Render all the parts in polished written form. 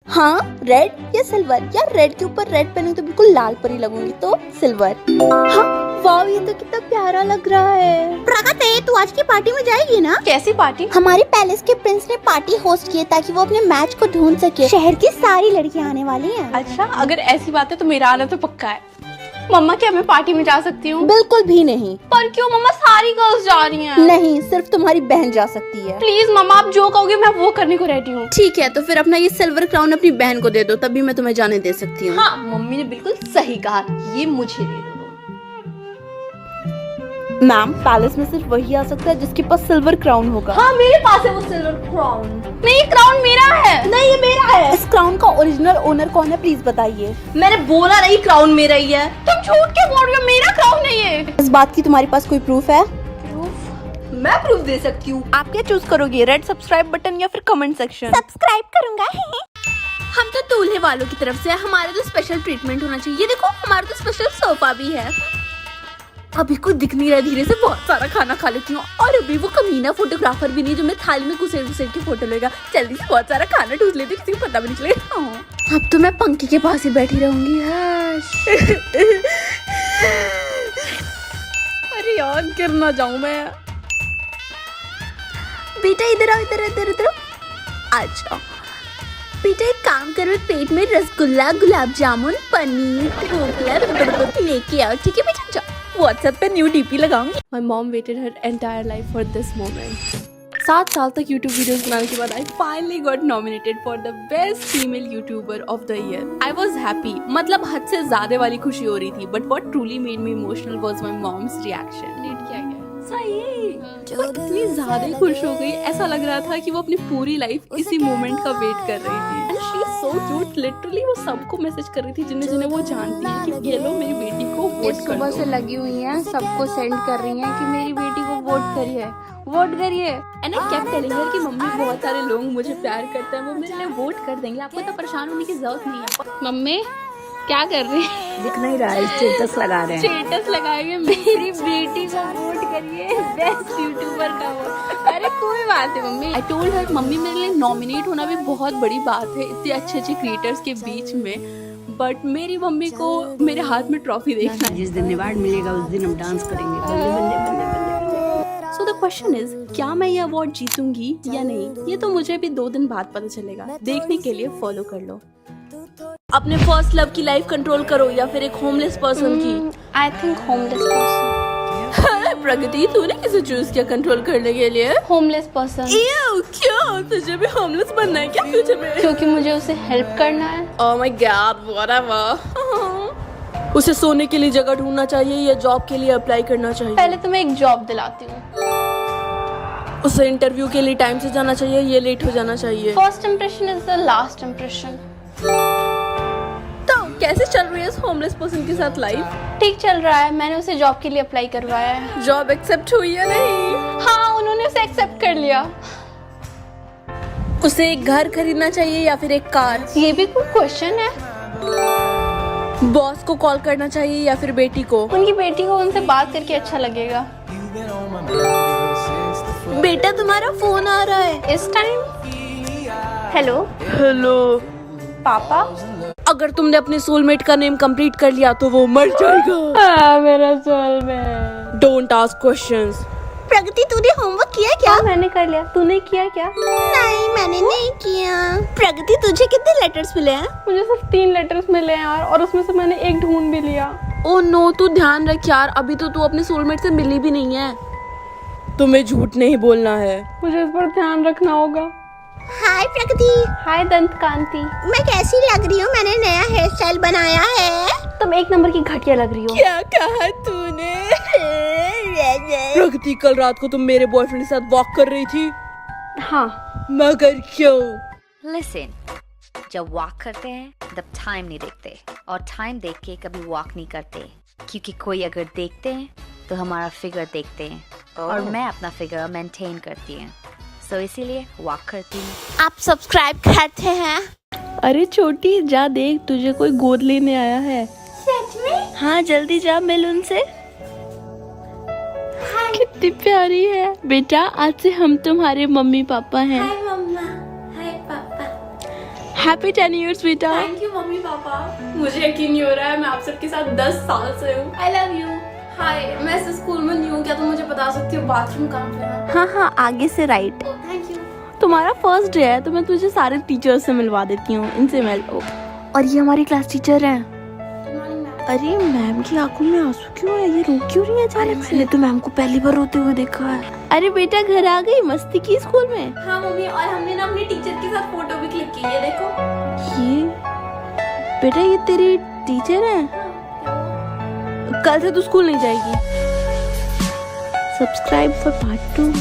हाँ, रेड या सिल्वर? यार रेड के ऊपर रेड पहनूं तो बिल्कुल लाल परी लगूंगी, तो सिल्वर। हाँ, वाव, ये तो कितना प्यारा लग रहा है। प्रगति, तू आज की पार्टी में जाएगी ना? कैसी पार्टी? हमारे पैलेस के प्रिंस ने पार्टी होस्ट की है ताकि वो अपने मैच को ढूंढ सके। शहर की सारी लड़कियां आने वाली हैं। अच्छा, अगर ऐसी बात है तो मेरा आना तो पक्का है। मम्मा, क्या मैं पार्टी में जा सकती हूँ? बिल्कुल भी नहीं। पर क्यों मम्मा, सारी गर्ल्स जा रही हैं। नहीं, सिर्फ तुम्हारी बहन जा सकती है। प्लीज मम्मा, आप जो कहोगे मैं वो करने को रेडी हूँ। ठीक है, तो फिर अपना ये सिल्वर क्राउन अपनी बहन को दे दो, तभी मैं तुम्हें जाने दे सकती हूँ। हाँ, मम्मी ने बिल्कुल सही कहा, ये मुझे दे दो। मैम, पैलेस में सिर्फ वही आ सकता है जिसके पास सिल्वर क्राउन होगा। हाँ, मेरे पास है वो सिल्वर क्राउन। नहीं, ये क्राउन मेरा है। नहीं, ये मेरा है। इस क्राउन का ओरिजिनल ओनर कौन है, प्लीज बताइए। मैंने बोला नहीं क्राउन मेरा ही है। तुम झूठ क्यों बोल रही हो? मेरा क्राउन नहीं है। इस बात की तुम्हारे पास कोई प्रूफ है? प्रूफ? मैं प्रूफ दे सकती हूँ। आप क्या चूज करोगे, रेड सब्सक्राइब बटन या फिर कमेंट सेक्शन? सब्सक्राइब करूंगा। हम तो दूल्हे वालों की तरफ से, हमारे तो स्पेशल ट्रीटमेंट होना चाहिए। ये देखो, हमारा तो स्पेशल सोफा भी है। अभी कुछ दिख नहीं रहा, धीरे से बहुत सारा खाना खा लेती हूँ। और अभी वो कमीना फोटोग्राफर भी नहीं जो मैं थाली में घुसेड़ की फोटो लेगा। जल्दी से बहुत सारा खाना ठूस लेती हूँ, किसी को पता भी नहीं चलेगा। अब तो मैं पंखे के पास ही बैठी रहूंगी। अरे यार, गिर ना जाऊं मैं। बेटा इधर आओ, इधर इधर इधर अच्छा बेटा, एक काम करो, पेट में रसगुल्ला, गुलाब जामुन, पनीर, ढोकला लेके आओ। ठीक है बेटा, जाओ। व्हाट्सएप पे न्यू डीपी लगाऊंगी। My mom waited her entire life for this moment. 7 साल तक YouTube वीडियोस बनाने के बाद I finally got nominated for the best female YouTuber of the year. I was happy, मतलब हद से ज्यादा वाली खुशी हो रही थी। But what truly made me emotional was my mom's reaction. Read किया गया। सही, वो इतनी ज्यादा खुश हो गई, ऐसा लग रहा था कि वो अपनी पूरी लाइफ इसी मोमेंट का वेट कर रही थी। And she is so cute, literally वो सबको मैसेज कर रही थी जिन्हें जिन्हें वो जानती है कि ये लो मेरी बेटी को वोट कर सुबह से दो। लगी हुई हैं, सबको सेंड कर रही हैं कि मेरी बेटी को वोट करिए, वोट करिए। And I kept telling her कि मम्मी, बहुत सारे लोग मुझे प्यार करते हैं, वो मेरे लिए वोट कर देंगे, आपको तो परेशान होने की जरूरत नहीं है। मम्मी क्या कर रही है? दिख नहीं रहा है, स्टेटस लगा रहे हैं। स्टेटस लगाएंगे, मेरी बेटी को वोट करिए, बेस्ट यूट्यूबर का वोट। अरे कोई बात है mummy. I told her, mummy मेरे लिए नॉमिनेट होना भी बहुत बड़ी बात है इतने अच्छे अच्छे क्रिएटर्स के बीच में। बट मेरी मम्मी को मेरे हाथ में ट्रॉफी देखना है। जिस दिन अवार्ड मिलेगा उस दिन हम डांस करेंगे, बल्ले बल्ले बल्ले बल्ले। So the question is, क्या मैं ये अवार्ड जीतूंगी या नहीं, ये तो मुझे भी 2 दिन बाद पता चलेगा। देखने के लिए फॉलो कर लो। अपने फर्स्ट लव की लाइफ कंट्रोल करो या फिर एक होमलेस पर्सन की। I think homeless person. Pragati, तूने किसे चूज किया कंट्रोल करने के लिए? होमलेस पर्सन, क्यों, तुझे भी होमलेस बनना है क्या फ्यूचर में? क्योंकि मुझे उसे हेल्प करना है। Oh my God, whatever. उसे सोने के लिए जगह ढूंढना चाहिए या जॉब के लिए अप्लाई करना चाहिए? पहले तो मैं एक जॉब दिलाती हूँ। उसे इंटरव्यू के लिए टाइम से जाना चाहिए या लेट हो जाना चाहिए? First impression is the last impression. तो कैसे चल रही है इस होमलेस पर्सन के साथ लाइफ? ठीक चल रहा है, मैंने उसे जॉब के लिए अप्लाई करवाया है। जॉब एक्सेप्ट हुई या नहीं? हाँ, उन्होंने उसे एक्सेप्ट कर लिया। उसे एक घर खरीदना चाहिए या फिर एक कार? ये भी कोई क्वेश्चन है? बॉस को कॉल करना चाहिए या फिर बेटी को? उनकी बेटी को उनसे बात करके अच्छा लगेगा। बेटा, तुम्हारा फोन आ रहा है इस टाइम। हेलो हेलो पापा। अगर तुमने अपने सोलमेट का नेम कंप्लीट कर लिया तो वो मर जाएगा। मेरा soulmate. Don't ask questions. Pragati, तूने होमवर्क किया क्या? हाँ, मैंने कर लिया। तूने किया क्या? नहीं, मैंने नहीं किया। प्रगति, तुझे कितने लेटर्स मिले हैं? मुझे सिर्फ 3 लेटर्स मिले हैं यार, और उसमें से मैंने एक ढूंढ भी लिया। ओ नो, तू ध्यान रख यार, अभी तो तू अपने सोलमेट से मिली भी नहीं है। तुम्हें झूठ नहीं बोलना है। मुझे इस पर ध्यान रखना होगा। हाय प्रगति। हाय दंत कांति। मैं कैसी लग रही हूँ? मैंने नया हेयर स्टाइल बनाया है। तुम 1 नंबर की घटिया लग रही हो। क्या कहा तूने? प्रगति, कल रात को तुम मेरे बॉयफ्रेंड के साथ वॉक कर रही थी। हाँ। मगर क्यों? लिसन, जब वॉक करते हैं तब टाइम नहीं देखते, और टाइम देख के कभी वॉक नहीं करते, क्योंकि कोई अगर देखते हैं तो हमारा फिगर देखते हैं, और मैं अपना फिगर मेंटेन करती हूँ, सो इसीलिए वॉक करती हूँ। आप सब्सक्राइब करते हैं? अरे छोटी, जा देख, तुझे कोई गोद लेने आया है। सच में? हाँ, जल्दी जा, मिल उनसे। कितनी प्यारी है बेटा, आज से हम तुम्हारे मम्मी पापा हैं। हाय मम्मा। हाय पापा। हैप्पी 10 इयर्स बेटा। Thank you mummy papa. मुझे यकीन नहीं हो रहा है मैं आप सबके साथ 10 साल से हूँ। I love you. हाय, मैं इस स्कूल में न्यू हूँ, क्या तुम मुझे बता सकती हो बाथरूम कहाँ पे है? हाँ हाँ, आगे से राइट। Thank you. तुम्हारा फर्स्ट डे है तो मैं तुझे सारे टीचर्स से मिलवा देती हूँ, इनसे मिल। और ये हमारी क्लास टीचर हैं। अरे मैम की आंखों में आंसू क्यों है, ये रो क्यों रही है अचानक से? मैंने तो मैम को पहली बार रोते हुए देखा है। अरे बेटा घर आ गई, मस्ती की स्कूल में? हाँ मम्मी, और हमने ना अपनी टीचर के साथ फोटो भी क्लिक की है, देखो। ये बेटा ये तेरी टीचर है? कल से तू स्कूल नहीं जाएगी। Subscribe for part 2।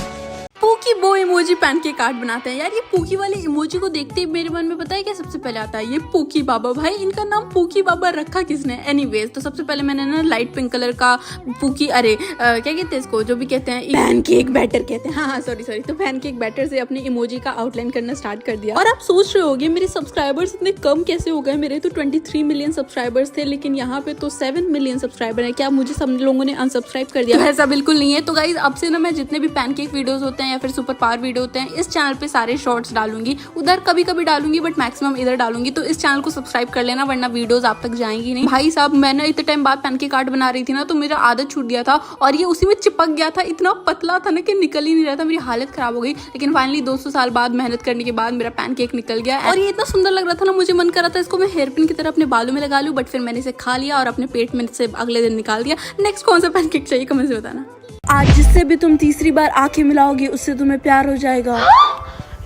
पूकी वो इमोजी पैनकेक कार्ड बनाते हैं यार। ये पूकी वाले इमोजी को देखते ही मेरे मन में पता है क्या सबसे पहले आता है? ये पूकी बाबा। भाई इनका नाम पूकी बाबा रखा किसने? एनीवेज, तो सबसे पहले मैंने ना लाइट पिंक कलर का पूकी, अरे क्या कहते हैं इसको, जो भी कहते हैं पैनकेक बैटर कहते हैं, हाँ सॉरी, तो पैनकेक बैटर से अपने इमोजी का आउटलाइन करना स्टार्ट कर दिया। और आप सोच रहे होगे मेरे सब्सक्राइबर्स इतने कम कैसे हो गए? मेरे तो 23 मिलियन सब्सक्राइबर्स थे, लेकिन यहाँ पे तो 7 मिलियन सब्सक्राइबर है। क्या मुझे सब लोगों ने अनसब्सक्राइब कर दिया? तो ऐसा बिल्कुल नहीं है। तो गाइज अब से ना मैं जितने भी पैनकेक वीडियोस होते हैं या फिर सुपर पावर वीडियो होते हैं, इस चैनल पे सारे शॉर्ट्स डालूंगी। उधर कभी कभी डालूंगी बट मैक्सिमम इधर डालूंगी। तो इस चैनल को सब्सक्राइब कर लेना, वरना वीडियोस आप तक जाएंगी नहीं। भाई साहब, मैंने इतने टाइम बाद पैनकेक कार्ड बना रही थी ना, तो मेरा आदत छूट गया था और ये उसी में चिपक गया था। इतना पतला था ना कि निकल ही नहीं रहा था, मेरी हालत खराब हो गई। लेकिन फाइनली 200 साल बाद मेहनत करने के बाद मेरा पैनकेक निकल गया और ये इतना सुंदर लग रहा था ना, मुझे मन कर रहा था इसको मैं हेयर पिन की तरह अपने बालों में लगा लूं, बट फिर मैंने इसे खा लिया और अपने पेट में से अगले दिन निकाल दिया। नेक्स्ट कौन सा पैनकेक चाहिए कमेंट में बताना। आज जिससे भी तुम तीसरी बार आंखें मिलाओगे उससे तुम्हें प्यार हो जाएगा।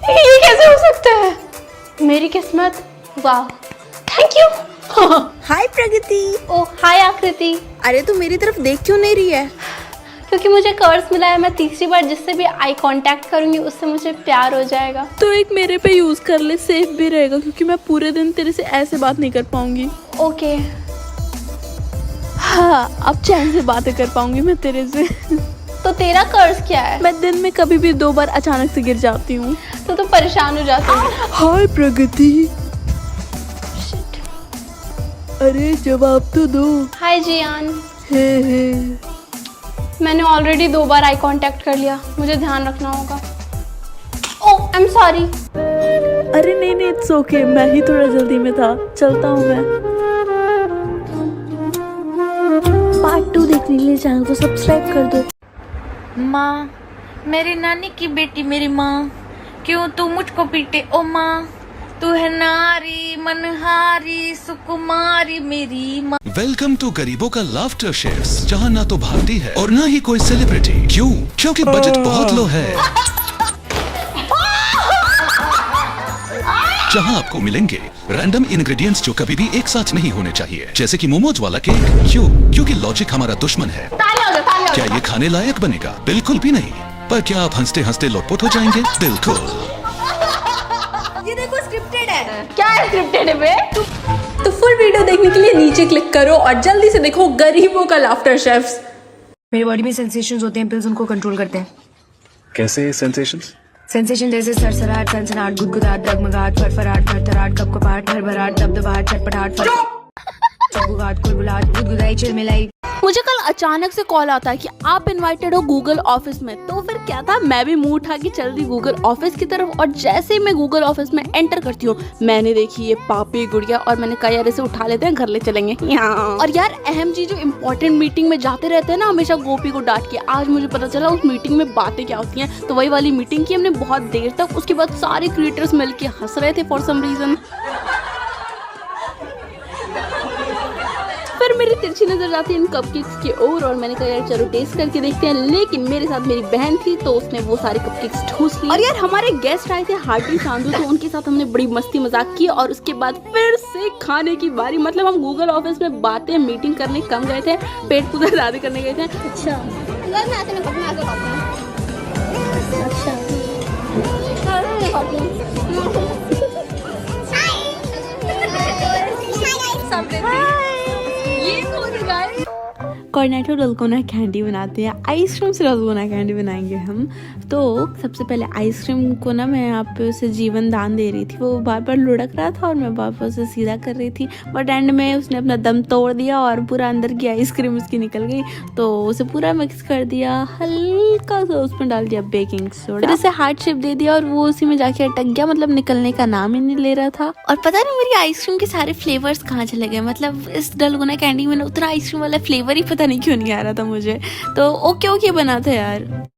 ये कैसे हो सकता है? मेरी किस्मत। वाह, थैंक यू। हाय प्रगति। ओ हाय आकृति। अरे तू मेरी तरफ देख क्यों नहीं रही है? क्योंकि मुझे कर्स मिला है, मैं तीसरी बार जिससे भी आई कांटेक्ट करूंगी उससे मुझे प्यार हो जाएगा। तो एक मेरे पे यूज कर ले, सेफ भी रहेगा, क्योंकि मैं पूरे दिन तेरे से ऐसे बात नहीं कर पाऊंगी। ओके। हाँ, अब चैन से बातें कर पाऊंगी मैं तेरे से। तो तेरा कर्स क्या है? मैं दिन में कभी भी 2 बार अचानक से गिर जाती हूँ। तो परेशान हो जाती है। हाय प्रगति। अरे जवाब तो दो। हाय जियान। हे। मैंने ऑलरेडी 2 बार आई कांटेक्ट कर लिया, मुझे ध्यान रखना होगा। ओह आई एम सॉरी। अरे नहीं, इट्स ओके, मैं ही थोड़ा जल्दी में था। चलता हूँ मैं। पार्ट 2 देखने के लिए चैनल को सब्सक्राइब कर दो। माँ, मेरी नानी की बेटी मेरी माँ, क्यों तू मुझको पीटे ओ माँ, तू है नारी मनहारी सुकुमारी मेरी माँ। वेलकम टू गरीबों का लाफ्टर शेफ्स, जहाँ ना तो भारती है और ना ही कोई सेलिब्रिटी। क्यों? क्योंकि बजट बहुत लो है। जहाँ आपको मिलेंगे रैंडम इंग्रेडिएंट्स जो कभी भी एक साथ नहीं होने चाहिए, जैसे कि मोमोज वाला केक। क्यों? क्योंकि लॉजिक हमारा दुश्मन है। क्या ये खाने लायक बनेगा? बिल्कुल भी नहीं। पर क्या आप हंसते हंसते लोटपोट हो जाएंगे? बिल्कुल। ये देखो स्क्रिप्टेड है। क्या है स्क्रिप्टेड है बे? तो फुल वीडियो देखने के लिए नीचे क्लिक करो और जल्दी से देखो गरीबों का लाफ्टर शेफ्स। मेरी बॉडी में सेंसेशंस होते हैं, पिल्स उनको कंट्रोल करते हैं। कैसे सेंसेशंस? सेंसेशन जैसे सरसराहट, सनसनाहट, गुदगुदाहट, डगमगाहट, फरफराहट, थरथराहट, कपकपाहट, भरभराहट, दबदबाहट, चटपटाहट, चुगुगाहट, कुलबुलाहट, गुदगुदाई, चिलमिलाई। मुझे कल अचानक से कॉल आता है कि आप इनवाइटेड हो गूगल ऑफिस में। तो फिर क्या था, मैं भी मुंह उठा के चल दी गूगल ऑफिस की तरफ। और जैसे ही मैं गूगल ऑफिस में एंटर करती हूँ, मैंने देखी ये पापी गुड़िया और मैंने कहा यार इसे उठा लेते हैं, घर ले चलेंगे। और यार अहम जी जो इम्पोर्टेंट मीटिंग में जाते रहते हैं ना हमेशा गोपी को डांट के, आज मुझे पता चला उस मीटिंग में बातें क्या होती हैं। तो वही वाली मीटिंग की हमने बहुत देर तक। उसके बाद सारे क्रिएटर्स मिलके हंस रहे थे फॉर सम रीजन। फिर मेरी तिरछी नजर जाती इन कपकेक्स की ओर और मैंने कहा यार चलो टेस्ट करके देखते हैं। लेकिन मेरे साथ मेरी बहन थी तो उसने वो सारे कपकेक्स ठूस लिए। और यार हमारे गेस्ट आए थे हार्टी सांधू, तो उनके साथ हमने बड़ी मस्ती मजाक की। और उसके बाद फिर से खाने की बारी। मतलब हम गूगल ऑफिस में बातें मीटिंग करने कम गए थे, पेट पूजा ज्यादा करने गए थे। अच्छा यार मैं ऐसे कॉर्नेटो डलगोना कैंडी बनाते हैं, आइसक्रीम से डलगोना कैंडी बनाएंगे हम। तो सबसे पहले आइसक्रीम को ना मैं यहाँ पे उसे जीवन दान दे रही थी, वो बार बार लुढ़क रहा था और मैं बार बार उसे सीधा कर रही थी, बट एंड में उसने अपना दम तोड़ दिया और पूरा अंदर की आइसक्रीम उसकी निकल गई। तो उसे पूरा मिक्स कर दिया, हल्का सा उसमें डाल दिया बेकिंग सोडा, फिर उसे हार्ट शेप दे दिया और वो उसी में जाके अटक गया, मतलब निकलने का नाम ही नहीं ले रहा था। और पता नहीं मेरी आइसक्रीम के सारे फ्लेवर्स कहाँ चले गए, मतलब इस डलगोना कैंडी में उतना आइसक्रीम वाला फ्लेवर ही पता नहीं क्यों नहीं आ रहा था मुझे। तो ओके बना था यार।